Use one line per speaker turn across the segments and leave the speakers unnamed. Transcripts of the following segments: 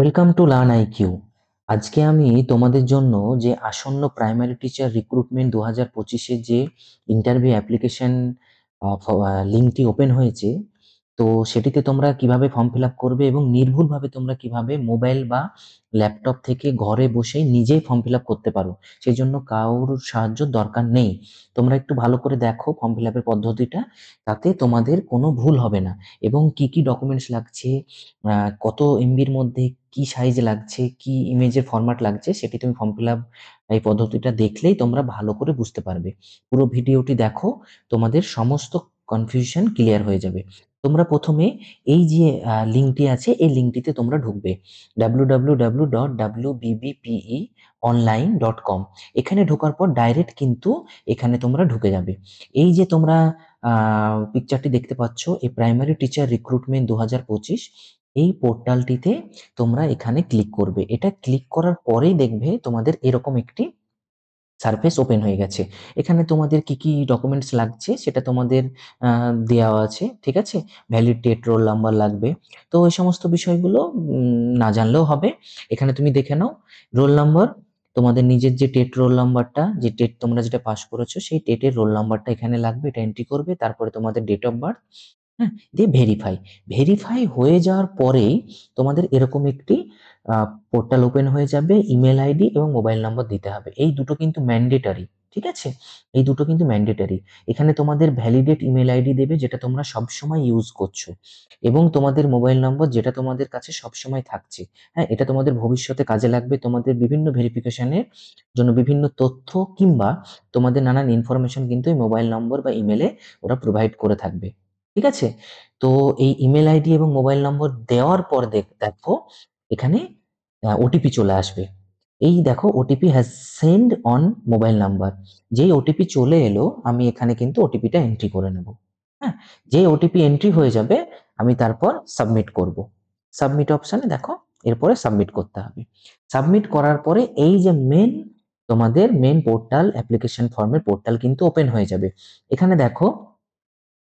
Welcome to learn IQ. আজকে আমি তোমাদের জন্য যে আসন্ন প্রাইমারি টিচার রিক্রুটমেন্ট 2025-এর যে ইন্টারভিউ অ্যাপ্লিকেশন লিঙ্কটি ওপেন হয়েছে, তো সেটিতে তোমরা কিভাবে ফর্ম ফিল আপ করবে এবং নির্ভুলভাবে তোমরা কিভাবে মোবাইল বা ল্যাপটপ থেকে ঘরে বসেই নিজেই ফর্ম ফিল আপ করতে পারো, সেই জন্য কারোর সাহায্য দরকার নেই। তোমরা একটু ভালো করে দেখো ফর্ম ফিল আপের পদ্ধতিটা, তাতে তোমাদের কোনো ভুল হবে না। এবং কি কি ডকুমেন্টস লাগছে, কত এমবির মধ্যে কি সাইজ লাগছে, কি ইমেজের ফরম্যাট লাগছে, সেটি তুমি ফর্ম ফিল আপ এই পদ্ধতিটা দেখলেই তোমরা ভালো করে বুঝতে পারবে। পুরো ভিডিওটি দেখো, তোমাদের সমস্ত কনফিউশন ক্লিয়ার হয়ে যাবে। তোমরা প্রথমে এই যে লিঙ্কটি আছে, এই লিঙ্কটিতে তোমরা ঢুকবে www.wbbpeonline.com। এখানে ঢোকার পর ডাইরেক্ট কিন্তু এখানে তোমরা ঢুকে যাবে। এই যে তোমরা পিকচারটি দেখতে পাচ্ছ, এই প্রাইমারি টিচার রিক্রুটমেন্ট 2025, এই পোর্টালটিতে তোমরা এখানে ক্লিক করবে। এটা ক্লিক করার পরেই দেখবে তোমাদের এরকম একটি সারফেস ওপেন হয়ে গেছে। এখানে তোমাদের কি কি ডকুমেন্টস লাগছে সেটা তোমাদের দেওয়া আছে, ঠিক আছে। ভ্যালিড টেট রোল নাম্বার লাগবে। তো এই সমস্ত বিষয়গুলো না জানলেও হবে। এখানে তুমি দেখে নাও রোল নাম্বার, তোমাদের নিজের যে টেট রোল নাম্বারটা, যে টেট তোমরা যেটা পাস করেছো সেই টেটের রোল নাম্বারটা এখানে লাগবে, এটা এন্ট্রি করবে। তারপরে তোমাদের ডেট অফ বার্থ, হ্যাঁ, দিয়ে ভেরিফাই। ভেরিফাই হয়ে যাওয়ার পরেই তোমাদের এরকম একটি পোর্টাল ওপেন হয়ে যাবে। ইমেল আইডি এবং মোবাইল নাম্বার দিতে হবে, এই দুটো কিন্তু ম্যান্ডেটারি, ঠিক আছে। এই দুটো কিন্তু ম্যান্ডেটারি। এখানে তোমাদের ভ্যালিডেট ইমেল আইডি দেবে যেটা তোমরা সবসময় ইউজ করছো, এবং তোমাদের মোবাইল নম্বর যেটা তোমাদের কাছে সবসময় থাকছে। হ্যাঁ, এটা তোমাদের ভবিষ্যতে কাজে লাগবে, তোমাদের বিভিন্ন ভেরিফিকেশনের জন্য বিভিন্ন তথ্য কিংবা তোমাদের নানান ইনফরমেশন কিন্তু এই মোবাইল নম্বর বা ইমেলে ওরা প্রোভাইড করে থাকবে, ঠিক আছে। তো এই ইমেল আইডি এবং মোবাইল নম্বর দেওয়ার পর দেখো এখানে ওটিপি চলে আসবে। এই দেখো OTP has send on mobile number. যেই ওটিপি চলে এলো আমি এখানে কিন্তু ওটিপিটা এন্ট্রি করে নেব। হ্যাঁ, যে ওটিপি এন্ট্রি হয়ে যাবে আমি তারপর সাবমিট করব। সাবমিট অপশানে দেখো, এরপরে সাবমিট করতে হবে। সাবমিট করার পরে এই যে তোমাদের মেন পোর্টাল, অ্যাপ্লিকেশন ফর্মের পোর্টাল কিন্তু ওপেন হয়ে যাবে। এখানে দেখো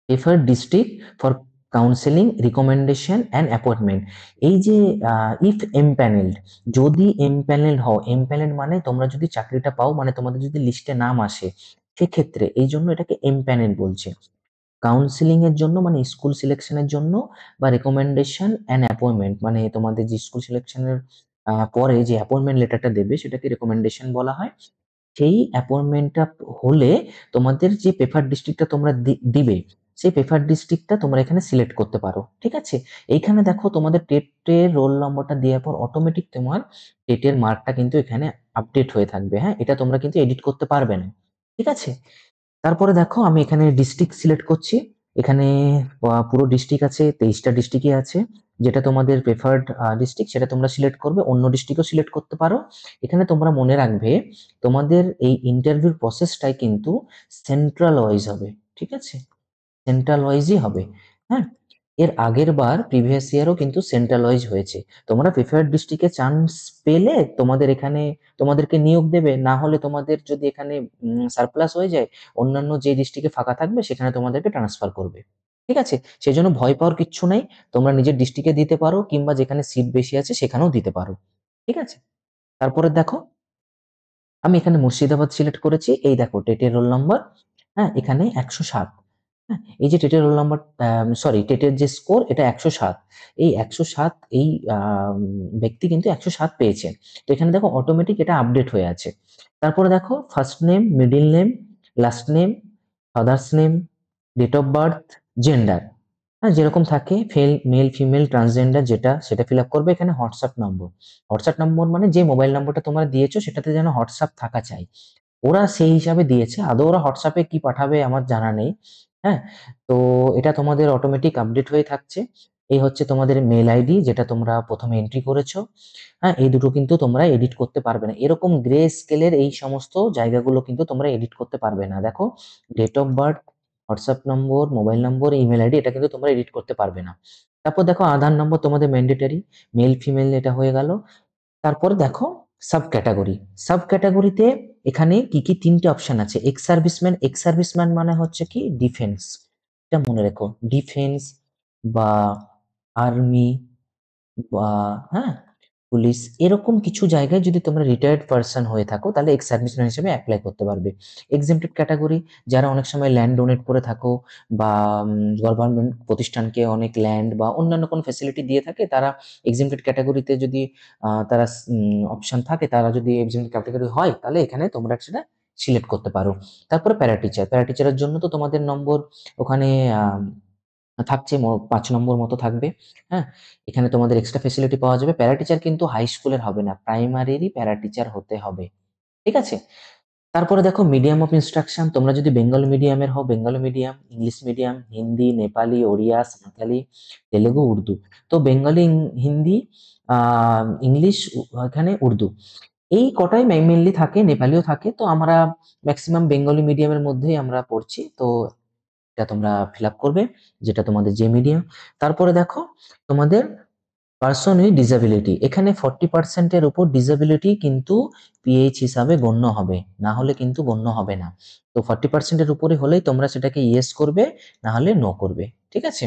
preferred district for counselling recommendation and appointment. এই যে ইফ এমপ্যানেলড, যদি এমপ্যানেলড হও, এমপ্যানেলড মানে তোমরা যদি চাকরিটা পাও, মানে তোমাদের যদি লিস্টে নাম আসে, সেক্ষেত্রে এই জন্য এটাকে এমপ্যানেল বলছে। কাউন্সিলিং এর জন্য মানে স্কুল সিলেকশনের জন্য, বা রেকমেন্ডেশন অ্যান্ড অ্যাপয়েন্টমেন্ট মানে তোমাদের যে স্কুল সিলেকশনের পরে যে অ্যাপয়েন্টমেন্ট লেটারটা দেবে সেটাকে রেকমেন্ডেশন বলা হয়। সেই অ্যাপয়েন্টমেন্টটা হলে তোমাদের যে প্রেফার্ড ডিস্ট্রিক্টটা তোমরা দিবে, সেই প্রেফার্ড ডিস্ট্রিক্টটা তোমরা এখানে সিলেক্ট করতে পারো, ঠিক আছে। এইখানে দেখো তোমাদের টেটের রোল নম্বরটা দেওয়ার পর অটোমেটিক তোমার টেটের মার্কটা কিন্তু এখানে আপডেট হয়ে থাকবে। হ্যাঁ, এটা তোমরা কিন্তু এডিট করতে পারবে না, ঠিক আছে। তারপরে দেখো আমি এখানে ডিস্ট্রিক্ট সিলেক্ট করছি। এখানে পুরো ডিস্ট্রিক্ট আছে, 23টা ডিস্ট্রিক্টই আছে। যেটা তোমাদের প্রেফার্ড ডিস্ট্রিক্ট সেটা তোমরা সিলেক্ট করবে, অন্য ডিস্ট্রিক্টও সিলেক্ট করতে পারো। এখানে তোমরা মনে রাখবে তোমাদের এই ইন্টারভিউর প্রসেসটাই কিন্তু সেন্ট্রাল ওয়াইজ হবে, ঠিক আছে। সেন্ট্রাল ওয়াইজই হবে। হ্যাঁ, এর আগের বার প্রিভিয়াস ইয়ারও কিন্তু সেন্ট্রাল ওয়াইজ হয়েছে। তোমরা প্রেফারেড ডিস্ট্রিক্টে চান্স পেলে তোমাদের এখানে তোমাদেরকে নিয়োগ দেবে, না হলে তোমাদের যদি এখানে সারপ্লাস হয়ে যায়, অন্যান্য যে ডিস্ট্রিক্টে ফাঁকা থাকবে সেখানে তোমাদেরকে ট্রান্সফার করবে, ঠিক আছে। সেই জন্য ভয় পাওয়ার কিচ্ছু নাই, তোমরা নিজের ডিস্ট্রিক্টে দিতে পারো কিংবা যেখানে সিট বেশি আছে সেখানেও দিতে পারো, ঠিক আছে। তারপরে দেখো আমি এখানে মুর্শিদাবাদ সিলেক্ট করেছি। এই দেখো টেটের রোল নাম্বার, হ্যাঁ, এখানে 107। হ্যাঁ, এই যে টেটের রোল নাম্বার, সরি, টেটের যে স্কোর এটা 107। এই 107, এই ব্যক্তি কিন্তু 107 পেয়েছেন। তো এখানে দেখো অটোমেটিক এটা আপডেট হয়ে আছে। তারপরে দেখো first name, middle name, last name, father's name, date of birth, gender, হ্যাঁ, যেরকম থাকে মেল ফিমেল ট্রান্সজেন্ডার যেটা সেটা ফিল আপ করবে। এখানে হোয়াটসঅ্যাপ নম্বর, হোয়াটসঅ্যাপ নম্বর মানে যে মোবাইল নম্বরটা তোমরা দিয়েছো সেটাতে যেন হোয়াটসঅ্যাপ থাকা চাই। ওরা সেই হিসাবে দিয়েছে, আদৌ ওরা হোয়াটসঅ্যাপে কি পাঠাবে আমার জানা নেই। হ্যাঁ, তো এটা তোমাদের অটোমেটিক আপডেট হয়ে থাকছে। এই হচ্ছে তোমাদের মেল আইডি যেটা তোমরা প্রথমে এন্ট্রি করেছো। হ্যাঁ, এই দুটো কিন্তু তোমরা এডিট করতে পারবে না, এরকম গ্রে স্কেলের এই সমস্ত জায়গাগুলো কিন্তু তোমরা এডিট করতে পারবে না। দেখো date of birth, WhatsApp number, mobile number, email ID, এটা কিন্তু তোমরা এডিট করতে পারবে না। তারপর দেখো আধার নম্বর তোমাদের ম্যান্ডেটারি, মেল ফিমেল এটা হয়ে গেল। তারপরে দেখো সাব ক্যাটাগরি, সাব ক্যাটাগরিতে এখানে কি কি 3টে অপশন আছে। এক্স সার্ভিসম্যান, এক্স সার্ভিসম্যান মানে হচ্ছে কি ডিফেন্স, এটা মনে রেখো, ডিফেন্স বা আর্মি বা, হ্যাঁ, পুলিশ, এরকম কিছু জায়গায় যদি তোমরা রিটায়ার্ড পারসন হয়ে থাকো তাহলে এক্স সার্ভিসম্যান হিসেবে অ্যাপ্লাই করতে পারবে। এক্সেমপ্টেড ক্যাটাগরি, যারা অনেক সময় ল্যান্ড ডোনেট করে থাকো বা গভর্নমেন্ট প্রতিষ্ঠানকে অনেক ল্যান্ড বা অন্যান্য কোনো ফ্যাসিলিটি দিয়ে থাকে, তারা এক্সেমপ্টেড ক্যাটাগরিতে যদি তারা অপশন থাকে, তারা যদি এক্সেমপ্টেড ক্যাটাগরি হয় তাহলে এখানে তোমরা সেটা সিলেক্ট করতে পারো। তারপরে প্যারা টিচার, প্যারা টিচারের জন্য তো তোমাদের নম্বর ওখানে থাকছে 5 নম্বর মতো থাকবে। হ্যাঁ, এখানে তোমাদের এক্সট্রা ফেসিলিটি পাওয়া যাবে। প্যারা টিচার কিন্তু হাই স্কুলের হবে না, প্রাইমারিরই প্যারা টিচার হতে হবে। ঠিক আছে? তারপরে দেখো মিডিয়াম অফ ইনস্ট্রাকশন, তোমরা যদি বেঙ্গল মিডিয়ামের হও Bengal medium, English medium Hindi, Nepali, Odia, Santali, Telugu, Urdu. তো বেঙ্গলি, হিন্দি, ইংলিশ, এখানে উর্দু, এই কটাই মেইনলি থাকে, নেপালিও থাকে। তো আমরা ম্যাক্সিমাম বেঙ্গলি মিডিয়ামের মধ্যেই আমরা পড়ছি, তো এটা তোমরা ফিল আপ করবে, যেটা তোমাদের যে মিডিয়াম। তারপরে দেখো তোমাদের পার্সন উইথ ডিসেবিলিটি, এখানে 40% এর উপর ডিসেবিলিটি কিন্তু পিএইচ হিসাবে গণ্য হবে, না হলে কিন্তু গণ্য হবে না। তো 40% এর উপরে হলেই তোমরা সেটাকে ইয়েস করবে, না হলে নো করবে। ঠিক আছে?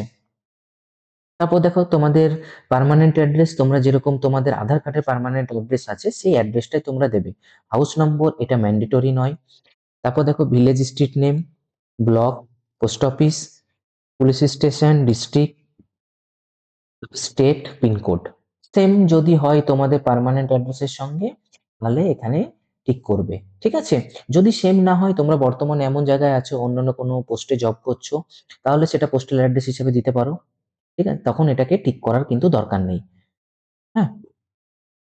তারপর দেখো তোমাদের পার্মানেন্ট অ্যাড্রেস, তোমরা যেরকম তোমাদের আধার কার্ডের পার্মানেন্ট অ্যাড্রেস আছে সেই অ্যাড্রেসটাই তোমরা দেবে। হাউস নম্বর এটা ম্যান্ডেটরি নয়। তারপর দেখো village street name, block, post office, police station, district, state, pincode same যদি হয় তোমাদের পার্মানেন্ট অ্যাড্রেসের সঙ্গে, তাহলে এখানে টিক করবে। ঠিক আছে? যদি সেম না হয়, তোমরা বর্তমানে এমন জায়গায় আছো, অন্যান্য কোনো পোস্টে জব করছো, তাহলে সেটা পোস্টাল অ্যাড্রেস হিসেবে দিতে পারো। ঠিক আছে? তখন এটাকে টিক করার কিন্তু দরকার নেই। হ্যাঁ,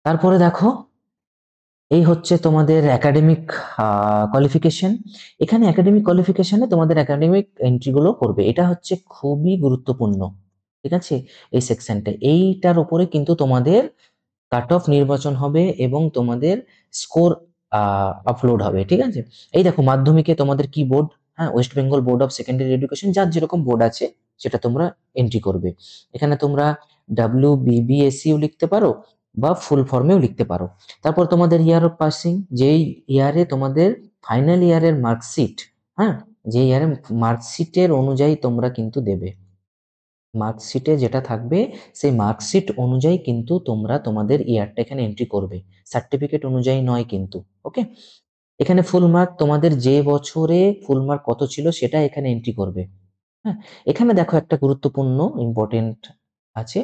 তারপরে দেখো এই হচ্ছে তোমাদের একাডেমিক কোয়ালিফিকেশন। এখানে একাডেমিক কোয়ালিফিকেশনে তোমাদের একাডেমিক এন্ট্রিগুলো করবে, এটা হচ্ছে খুবই গুরুত্বপূর্ণ। ঠিক আছে? এই সেকশনটা, এইটার উপরে কিন্তু তোমাদের কাট অফ নির্বাচন হবে এবং তোমাদের স্কোর আপলোড হবে। ঠিক আছে? এই দেখো মাধ্যমিকে তোমাদের কি বোর্ড, হ্যাঁ, West Bengal Board of secondary education, যার যেরকম বোর্ড আছে সেটা তোমরা এন্ট্রি করবে। এখানে তোমরা WBBSCও লিখতে পারো বা ফুল ফর্মেও লিখতে পারো। তারপর তোমাদের ইয়ার অফ পাসিং, যেই ইয়ারে তোমাদের ফাইনাল ইয়ারের মার্কশিট, হ্যাঁ, যে ইয়ারে মার্কশিটের অনুযায়ী তোমরা কিন্তু দেবে। মার্কশিটে যেটা থাকবে সেই মার্কশিট অনুযায়ী কিন্তু তোমরা তোমাদের ইয়ারটা এখানে এন্ট্রি করবে, সার্টিফিকেট অনুযায়ী নয় কিন্তু। ওকে? এখানে ফুল মার্ক, তোমাদের যে বছরে ফুল মার্ক কত ছিল সেটা এখানে এন্ট্রি করবে। হ্যাঁ, এখানে দেখো একটা গুরুত্বপূর্ণ ইম্পর্টেন্ট আছে,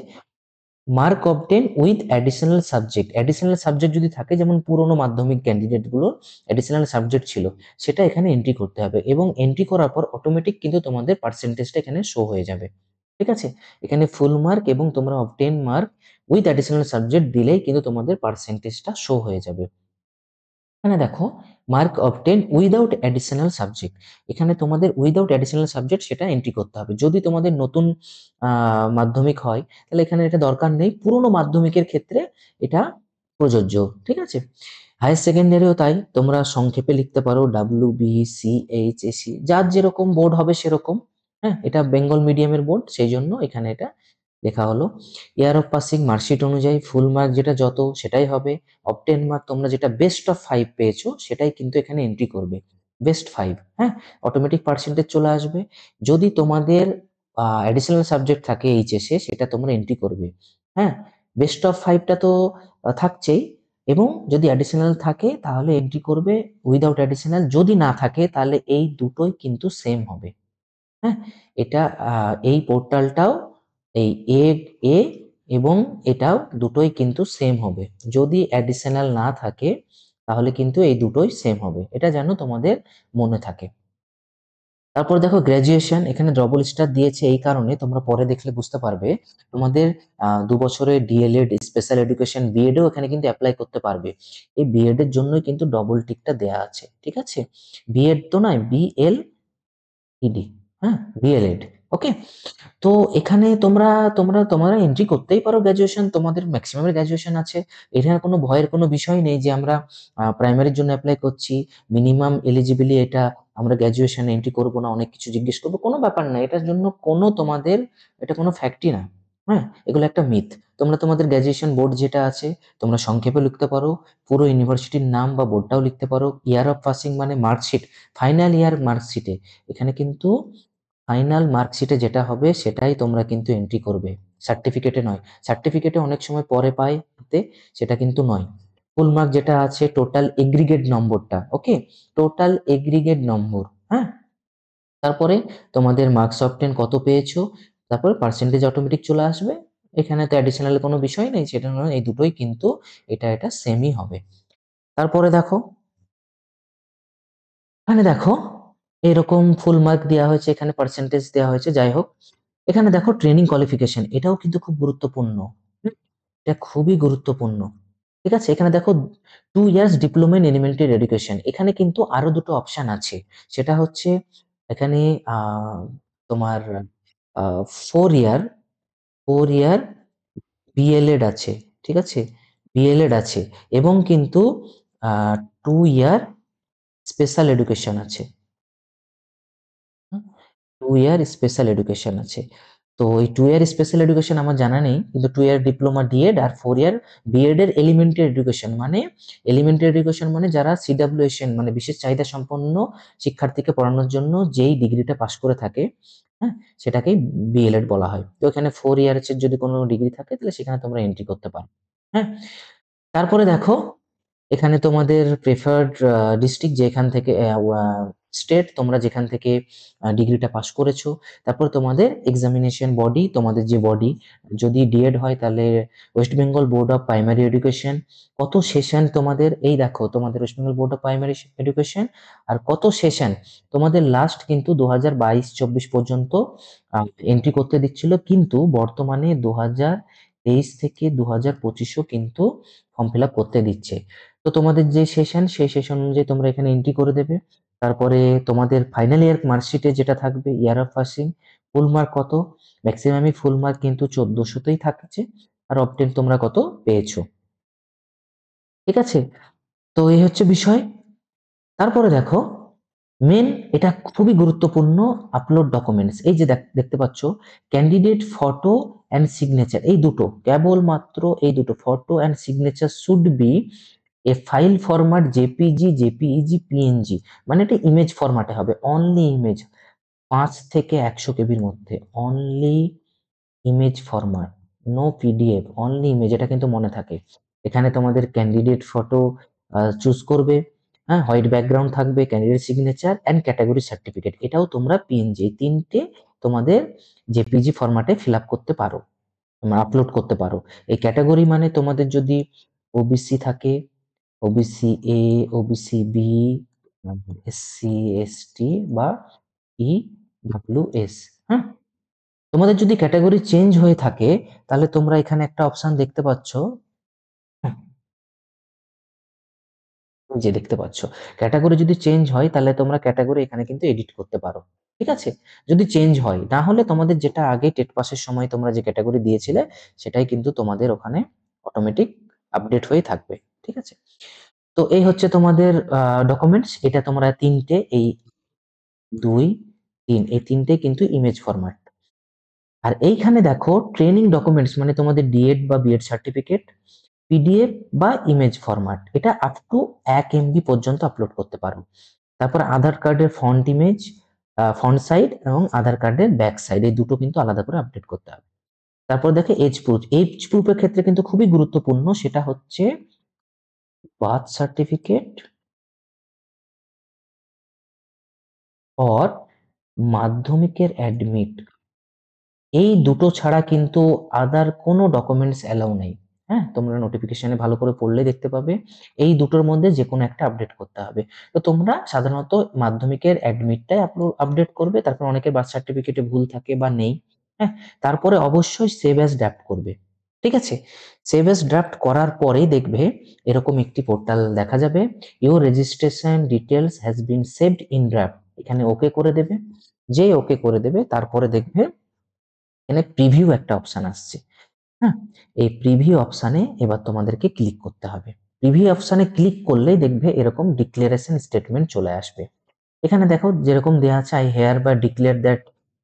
mark obtain with additional subject. Additional subject যদি থাকে, যেমন পুরনো মাধ্যমিক ক্যান্ডিডেট গুলোর অ্যাডিশনাল সাবজেক্ট ছিল, সেটা এখানে এন্ট্রি করতে হবে এবং এন্ট্রি করার পর অটোমেটিক কিন্তু তোমাদের পার্সেন্টেজটা এখানে শো হয়ে যাবে। ঠিক আছে? এখানে ফুল মার্ক এবং তোমরা obtain mark with additional subject দিলেই কিন্তু তোমাদের পার্সেন্টেজটা শো হয়ে যাবে। এখানে দেখো mark obtain without additional subject, এখানে তোমাদের উইদাউট অ্যাডিশনাল সাবজেক্ট সেটা এন্ট্রি করতে হবে। যদি তোমাদের নতুন মাধ্যমিক হয় তাহলে এখানে এটা দরকার নেই, পুরনো মাধ্যমিকের ক্ষেত্রে এটা প্রযোজ্য। ঠিক আছে? হায়ার সেকেন্ডারিও তাই, তোমরা সংক্ষেপে লিখতে পারো WBCHSC, যার যেরকম বোর্ড হবে সেরকম। হ্যাঁ, এটা বেঙ্গল মিডিয়ামের বোর্ড, সেই জন্য এখানে এটা লেখা হলো। ইয়ার অফ পাসিং মার্কশিট অনুযায়ী ফুল মার্ক যেটা যত সেটাই হবে। অবটেন মার্ক তোমরা যেটা বেস্ট অফ 5 পেয়েছো সেটাই কিন্তু এখানে এন্ট্রি করবে, বেস্ট 5। হ্যাঁ, অটোমেটিক পার্সেন্টেজ চলে আসবে। যদি তোমাদের অ্যাডিশনাল সাবজেক্ট থাকে এইচএসে, সেটা তোমরা এন্ট্রি করবে। হ্যাঁ, বেস্ট অফ 5টা তো থাকছেই, এবং যদি অ্যাডিশনাল থাকে তাহলে এন্ট্রি করবে, উইদাউট অ্যাডিশনাল যদি না থাকে তাহলে এই দুটোই কিন্তু সেম হবে। হ্যাঁ, এটা এই পোর্টালটাও এই এ এ এবং এটাও দুটোই কিন্তু সেম হবে। যদি অ্যাডিশনাল না থাকে তাহলে কিন্তু এই দুটোই সেম হবে, এটা যেন তোমাদের মনে থাকে। তারপর দেখো গ্র্যাজুয়েশন, এখানে ডবল স্টার দিয়েছে এই কারণে, তোমরা পরে দেখলে বুঝতে পারবে। তোমাদের 2 বছরের ডিএলএড, স্পেশাল এডুকেশন, বিএডও এখানে কিন্তু অ্যাপ্লাই করতে পারবে। এই বিএড এর জন্যই কিন্তু ডবল টিকটা দেয়া আছে। ঠিক আছে? বিএড তো নয়, BLED। হ্যাঁ, বিএলএড। ওকে? তো এখানে তোমরা তোমরা তোমরা এন্ট্রি করতেই পারো গ্র্যাজুয়েশন, তোমাদের ম্যাক্সিমামের গ্র্যাজুয়েশন আছে। এখানে কোনো ভয়ের কোনো বিষয় নেই যে আমরা প্রাইমারির জন্য অ্যাপ্লাই করছি, মিনিমাম এলিজিবিলি এটা, আমরা গ্র্যাজুয়েশনে এন্ট্রি করবো না, অনেক কিছু জিজ্ঞেস করবো, কোনো ব্যাপার না। এটার জন্য কোনো তোমাদের, এটা কোনো ফ্যাক্টই না। হ্যাঁ, এগুলো একটা মিথ। তোমরা তোমাদের গ্র্যাজুয়েশন বোর্ড যেটা আছে তোমরা সংক্ষেপে লিখতে পারো, পুরো ইউনিভার্সিটির নাম বা বোর্ডটাও লিখতে পারো। ইয়ার অফ পাসিং মানে মার্কশিট, ফাইনাল ইয়ার মার্কশিটে, এখানে কিন্তু ফাইনাল মার্কশিটে যেটা হবে সেটাই তোমরা কিন্তু এন্ট্রি করবে, সার্টিফিকেটে নয়। সার্টিফিকেটে অনেক সময় পরে পায় হাতে, সেটা কিন্তু নয়। ফুল মার্ক যেটা আছে টোটাল এগ্রিগেট নম্বরটা, ওকে, টোটাল এগ্রিগেট নম্বর, হ্যাঁ। তারপরে তোমাদের মার্কস অফ 10 কত পেয়েছো, তারপরে পার্সেন্টেজ অটোমেটিক চলে আসবে। এখানে তো অ্যাডিশনাল কোনো বিষয় নেই, সেটা নয়, এই দুটোই কিন্তু এটা সেমই হবে। তারপরে দেখো, এখানে দেখো এরকম ফুল মার্ক দেওয়া হয়েছে, এখানে পার্সেন্টেজ দেওয়া হয়েছে, যাই হোক। এখানে দেখো ট্রেনিং কোয়ালিফিকেশন, এটাও কিন্তু খুব গুরুত্বপূর্ণ। এটা খুবই গুরুত্বপূর্ণ। ঠিক আছে, এখানে দেখো 2 years diploma in elementary education, এখানে কিন্তু আরো দুটো অপশন আছে। সেটা হচ্ছে এখানে তোমার 4 ইয়ার 4 ইয়ার বিএলএড আছে, ঠিক আছে, বিএলএড আছে, এবং কিন্তু 2 ইয়ার স্পেশাল এডুকেশন আছে। 2 ইয়ার স্পেশাল এডুকেশন আছে। তো এই 2 ইয়ার স্পেশাল এডুকেশন আমার জানা নেই, কিন্তু 2 ইয়ার ডিপ্লোমা ডিএড আর 4 ইয়ার বিএড এর এলিমেন্টারি এডুকেশন, মানে এলিমেন্টারি এডুকেশন মানে যারা সিডাব্লিউএসএন মানে বিশেষ চাহিদা সম্পন্ন শিক্ষার্থীকে পড়ানোর জন্য যেই ডিগ্রিটা পাশ করে থাকে, হ্যাঁ, সেটাকেই বিএলএড বলা হয়। তো এখানে 4 ইয়ার্স এর যদি কোনো ডিগ্রি থাকে তাহলে সেখানে তোমরা এন্ট্রি করতে পারো, হ্যাঁ। তারপরে দেখো এখানে তোমাদের প্রেফার্ড ডিস্ট্রিক্ট, যেখান থেকে স্টেট তোমরা যেখান থেকে ডিগ্রিটা পাস করেছো, তারপর তোমাদের এক্সামিনেশন বডি, তোমাদের যে বডি, যদি ডিএড হয় তাহলে West Bengal Board of Primary Education, কত সেশন তোমাদের, এই দেখো তোমাদের West Bengal Board of Primary Education, আর কত সেশন তোমাদের লাস্ট কিন্তু 2022-24 পর্যন্ত এন্ট্রি করতে দিচ্ছিল, কিন্তু বর্তমানে 2023 থেকে 2025ও কিন্তু ফর্ম ফিল আপ করতে দিচ্ছে। তো তোমাদের যে সেশন, সেই সেশন অনুযায়ী তোমরা এখানে এন্ট্রি করে দেবে। তারপরে তোমাদের ফাইনাল ইয়ার মার্কশিটে যেটা থাকবে year of passing, full mark কত, ম্যাক্সিমামই ফুল মার্ক কিন্তু 1400তেই থাকছে, আর অবটেন তোমরা কত পেয়েছো, ঠিক আছে। তো এই হচ্ছে বিষয়। তারপরে দেখো মেন, এটা খুবই গুরুত্বপূর্ণ, আপলোড ডকুমেন্টস, এই যে দেখতে পাচ্ছ ক্যান্ডিডেট ফটো অ্যান্ড সিগনেচার, এই দুটো, কেবলমাত্র এই দুটো photo and signature should B A file format JPG, JPEG, PNG, মানে এটা ইমেজ ফরম্যাটে হবে, অনলি ইমেজ, 5 থেকে 100 কেবির মধ্যে, only image format, no PDF, only image, এটা কিন্তু মনে থাকে। এখানে তোমাদের ক্যান্ডিডেট ফটো চুজ করবে, হ্যাঁ, হোয়াইট ব্যাকগ্রাউন্ড থাকবে, candidate signature and category certificate, এটাও তোমরা পিএনজি, তিনটে তোমাদের জেপিজি ফরম্যাটে ফিল আপ করতে পারো, তোমরা আপলোড করতে পারো। এই ক্যাটাগরি মানে তোমাদের যদি ওবিসি থাকে, OBC A, OBC B, SC, ST বা ইডব্লিউএস, হ্যাঁ। তোমাদের যদি ক্যাটাগরি চেঞ্জ হয়ে থাকে তাহলে তোমরা এখানে একটা অপশন দেখতে পাচ্ছ, হুম, যে দেখতে পাচ্ছ ক্যাটাগরি যদি চেঞ্জ হয় তাহলে তোমরা ক্যাটাগরি এখানে কিন্তু এডিট করতে পারো, ঠিক আছে, যদি চেঞ্জ হয়। না হলে তোমাদের যেটা আগে টেট পাসের সময় তোমরা যে ক্যাটাগরি দিয়েছিলে সেটাই কিন্তু তোমাদের ওখানে অটোমেটিক আপডেট হয়ে থাকবে, ঠিক আছে। তো এই হচ্ছে তোমাদের ডকুমেন্টস, এটা তোমরা তিনটে, এই 2, 3, এই তিনটে কিন্তু ইমেজ ফরম্যাট। আর এইখানে দেখো ট্রেনিং ডকুমেন্টস মানে তোমাদের ডিএড বা বিএড সার্টিফিকেট, পিডিএফ বা ইমেজ ফরম্যাট, এটা আপ টু 1 MB পর্যন্ত আপলোড করতে পারো। তারপর আধার কার্ডের ফ্রন্ট ইমেজ, ফ্রন্ট সাইড এবং আধার কার্ডের ব্যাক সাইড, এই দুটো কিন্তু আলাদা করে আপডেট করতে হবে। তারপর দেখো এজ প্রুফ, এজ প্রুফের ক্ষেত্রে কিন্তু খুবই গুরুত্বপূর্ণ, সেটা হচ্ছে বার্থ সার্টিফিকেট অর মাধ্যমিকের অ্যাডমিট, এই দুটো ছাড়া কিন্তু আদার কোনো ডকুমেন্টস অ্যালাউ নেই, হ্যাঁ, তোমরা নোটিফিকেশনে ভালো করে পড়লে দেখতে পাবে, এই দুটোর মধ্যে যে কোনো একটা আপডেট করতে হবে। তো তোমরা সাধারণত মাধ্যমিকের অ্যাডমিটটাই আপডেট করবে, তারপর অনেকের বার্থ সার্টিফিকেটে ভুল থাকে বা নেই, হ্যাঁ, তারপরে অবশ্যই সেভ অ্যাজ ড্রাফট করবে, ঠিক আছে। সেভ অ্যাজ ড্রাফট করার পরেই দেখবে এরকম একটি পোর্টাল দেখা যাবে, your registration details has been saved in draft, এখানে ওকে করে দেবে, যে ওকে করে দেবে তারপরে দেখবে এখানে প্রিভিউ একটা অপশন আসছে, হ্যাঁ, এই প্রিভিউ অপশানে এবার তোমাদেরকে ক্লিক করতে হবে। প্রিভিউ অপশানে ক্লিক করলেই দেখবে এরকম ডিক্লারেশন স্টেটমেন্ট চলে আসবে। এখানে দেখো যেরকম দেওয়া আছে, I hereby declare that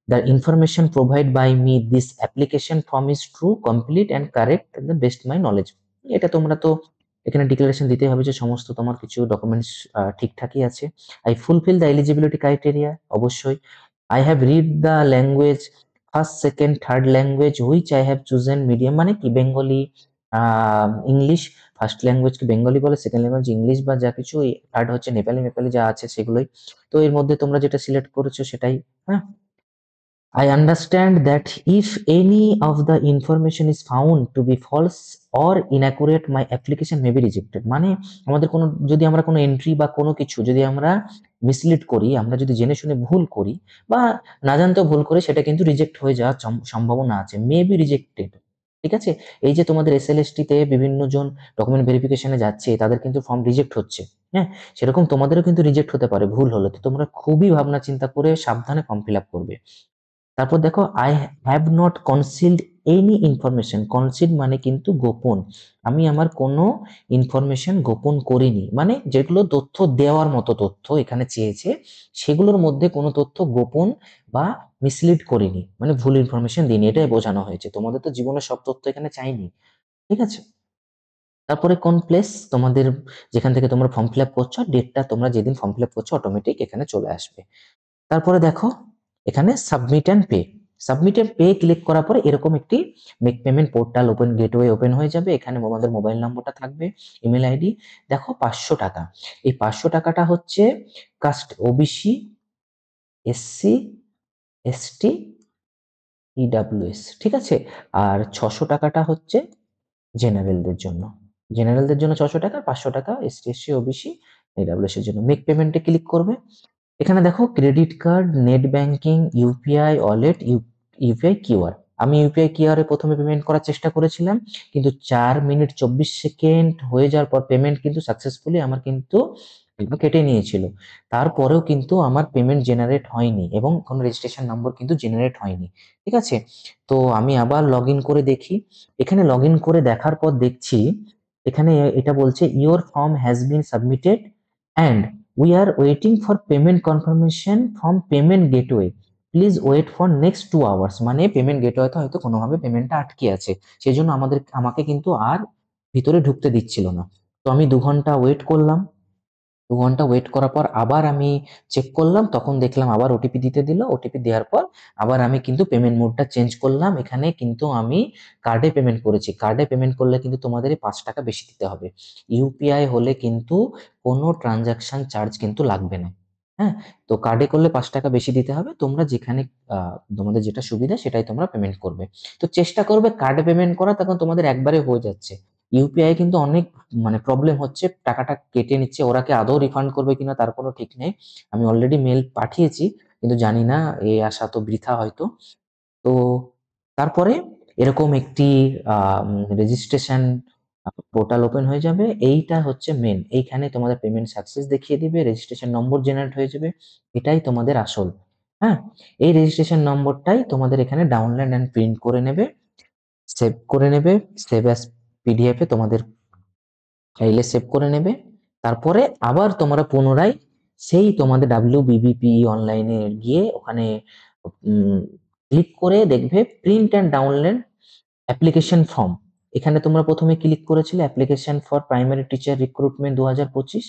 the information provide by me this application form is true, complete and correct the best my knowledge, এটা তোমরা তো এখানে ডিক্লারেশন দিতে হবে যে সমস্ত তোমার কিছু ডকুমেন্টস ঠিকঠাকই আছে। I fulfil the eligibility criteria, অবশ্যই। I have read the language first second third language which I have chosen medium, মানে কি বেঙ্গলি, ইংলিশ, ফার্স্ট ল্যাঙ্গুয়েজ কি বেঙ্গলি বলে, সেকেন্ড ল্যাঙ্গুয়েজ ইংলিশ বা যা কিছু, থার্ড হচ্ছে নেপালি, নেপালি যা আছে সেগুলোই। তো এর মধ্যে তোমরা যেটা সিলেক্ট করেছো সেটাই। হ্যাঁ, I understand that if any of the information is found to be false or inaccurate, my application may be rejected. মানে আমাদের কোনো, যদি আমরা কোনো এন্ট্রি বা কোনো কিছু যদি আমরা মিসলিড করি, আমরা যদি জেনে শুনে ভুল করি বা না জানতেও ভুল করি, সেটা কিন্তু রিজেক্ট হয়ে যাওয়ার সম্ভাবনা আছে, মে বি রিজেক্টেড। ঠিক আছে, এই যে তোমাদের এসএলএসটি তে বিভিন্ন জন ডকুমেন্ট ভেরিফিকেশনে যাচ্ছে, তাদের কিন্তু ফর্ম রিজেক্ট হচ্ছে। হ্যাঁ, সেরকম তোমাদেরও কিন্তু রিজেক্ট হতে পারে ভুল হলে, তো তোমরা খুবই ভাবনা চিন্তা করে সাবধানে ফর্ম ফিল আপ করবে। তারপর দেখো, I have not concealed any information. Conceal মানে কিন্তু গোপন, আমি আমার কোনো ইনফরমেশন গোপন করিনি, মানে যেগুলো তথ্য দেওয়ার মতো তথ্য এখানে চেয়েছে, সেগুলোর মধ্যে কোনো তথ্য গোপন বা মিসলিড করিনি, মানে ভুল ইনফরমেশন দিইনি, এটাই বোঝানো হয়েছে। তোমাদের তো জীবনের সব তথ্য এখানে চাইনি। ঠিক আছে, তারপরে কোন প্লেস, তোমাদের যেখান থেকে তোমরা ফর্ম ফিল আপ করছো, ডেটটা তোমরা যেদিন ফর্ম ফিল আপ করছো অটোমেটিক এখানে চলে আসবে। তারপরে দেখো এখানে submit and pay. Submit and pay click করার পরে এরকম একটি make payment portal open, gateway open হয়ে যাবে। এখানে আমাদের মোবাইল নম্বরটা থাকবে, ইমেল আইডি। দেখো 500 টাকা, এই 500 টাকাটা হচ্ছে caste, OBC, SC, ST, EWS. ঠিক আছে, আর 600 টাকাটা হচ্ছে জেনারেলদের জন্য। জেনারেলদের জন্য 600 টাকা, 500 টাকা এসটি, এসসি, ওবিসি, ইডাব্লিউএস এর জন্য। মেক পেমেন্টে ক্লিক করবে। এখানে দেখো credit card, net banking, UPI wallet, UPI QR. আমি ইউপিআই কিউআর এ প্রথমে পেমেন্ট করার চেষ্টা করেছিলাম, কিন্তু 4 মিনিট 24 সেকেন্ড হয়ে যাওয়ার পর পেমেন্ট কিন্তু সাকসেসফুলি আমার কিন্তু কেটে নিয়েছিল। তারপরেও কিন্তু আমার পেমেন্ট জেনারেট হয়নি এবং কোনো রেজিস্ট্রেশন নম্বর কিন্তু জেনারেট হয়নি। ঠিক আছে, তো আমি আবার লগ ইন করে দেখি। এখানে লগ ইন করে দেখার পর দেখছি এখানে এটা বলছে your form has been submitted and we are waiting for payment confirmation from payment gateway, please wait for next 2 hours. মানে পেমেন্ট গেটওয়েতে হয়তো কোনোভাবে পেমেন্টটা আটকে আছে, সেই জন্য আমাকে কিন্তু আর ভিতরে ঢুকতে দিচ্ছিল না। তো আমি 2 ঘন্টা ওয়েট করলাম। 2 ঘন্টা ওয়েট করার পর আবার আমি চেক করলাম, তখন দেখলাম আবার ওটিপি দিতে দিল। ওটিপি দেওয়ার পর আবার আমি কিন্তু পেমেন্ট মোডটা চেঞ্জ করলাম। এখানে কিন্তু আমি কার্ডে পেমেন্ট করেছি। কার্ডে পেমেন্ট করলে কিন্তু তোমাদের এই 5 টাকা বেশি দিতে হবে। ইউপিআই হলে কিন্তু কোনো ট্রানজাকশন চার্জ কিন্তু লাগবে না। হ্যাঁ, তো কার্ডে করলে 5 টাকা বেশি দিতে হবে। তোমরা যেখানে তোমাদের যেটা সুবিধা সেটাই তোমরা পেমেন্ট করবে। তো চেষ্টা করবে কার্ডে পেমেন্ট করা, তখন তোমাদের একবারে হয়ে যাচ্ছে। ইউপিআই কিন্তু অনেক মানে প্রবলেম হচ্ছে, টাকাটা কেটে নিচ্ছে, ওরা কি আদৌ রিফান্ড করবে কিনা তার কোনো ঠিক নেই। আমি অলরেডি মেল পাঠিয়েছি, কিন্তু জানি না, এই আশা তো বৃথা হয়তো। তো তারপরে এরকম একটি রেজিস্ট্রেশন পোর্টাল ওপেন হয়ে যাবে। এইটা হচ্ছে মেন, এইখানে তোমাদের পেমেন্ট সাকসেস দেখিয়ে দিবে, রেজিস্ট্রেশন নম্বর জেনারেট হয়ে যাবে। এটাই তোমাদের আসল। হ্যাঁ, এই রেজিস্ট্রেশন নম্বরটাই তোমাদের এখানে ডাউনলোড অ্যান্ড প্রিন্ট করে নেবে, সেভ করে নেবে, সেভ অ্যাজ পিডিএফ এ তোমাদের ফাইলে সেভ করে নেবে। তারপরে আবার তোমরা পুনরায় সেই তোমাদের WBBP অনলাইনে গিয়ে ওখানে ক্লিক করে দেখবে print and download application form. এখানে তোমরা প্রথমে ক্লিক করেছিলে application for primary teacher recruitment 2025,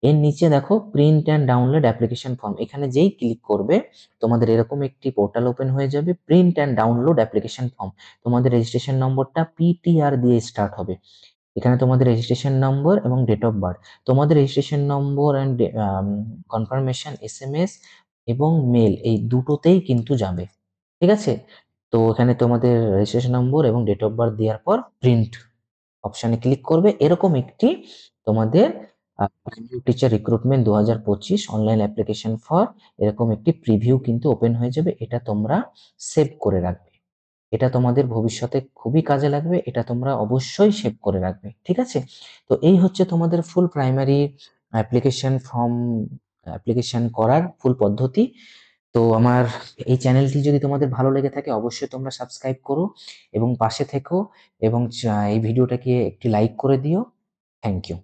এর নিচে দেখো print and download application form. এখানে যেই ক্লিক করবে তোমাদের এরকম একটি পোর্টাল ওপেন হয়ে যাবে, print and download application form. তোমাদের রেজিস্ট্রেশন নম্বরটা PTR দিয়ে স্টার্ট হবে। এখানে তোমাদের রেজিস্ট্রেশন নম্বর এবং ডেট অফ বার্থ, তোমাদের registration number and confirmation SMS এবং মেল এই দুটোতেই কিন্তু যাবে। ঠিক আছে, তো এখানে তোমাদের রেজিস্ট্রেশন নম্বর এবং ডেট অফ বার্থ দেওয়ার পর প্রিন্ট অপশানে ক্লিক করবে। এরকম একটি তোমাদের teacher recruitment 2025 online application for, এরকম একটি প্রিভিউ কিন্তু ওপেন হয়ে যাবে। এটা তোমরা সেভ করে রাখবে, এটা তোমাদের ভবিষ্যতে খুবই কাজে লাগবে, এটা তোমরা অবশ্যই সেভ করে রাখবে। ঠিক আছে, তো এই হচ্ছে তোমাদের ফুল প্রাইমারি অ্যাপ্লিকেশন করার ফুল পদ্ধতি। তো আমার এই চ্যানেলটি যদি তোমাদের ভালো লেগে থাকে অবশ্যই তোমরা সাবস্ক্রাইব করো এবং পাশে থেকো এবং এই ভিডিওটাকে একটি লাইক করে দিও। Thank you.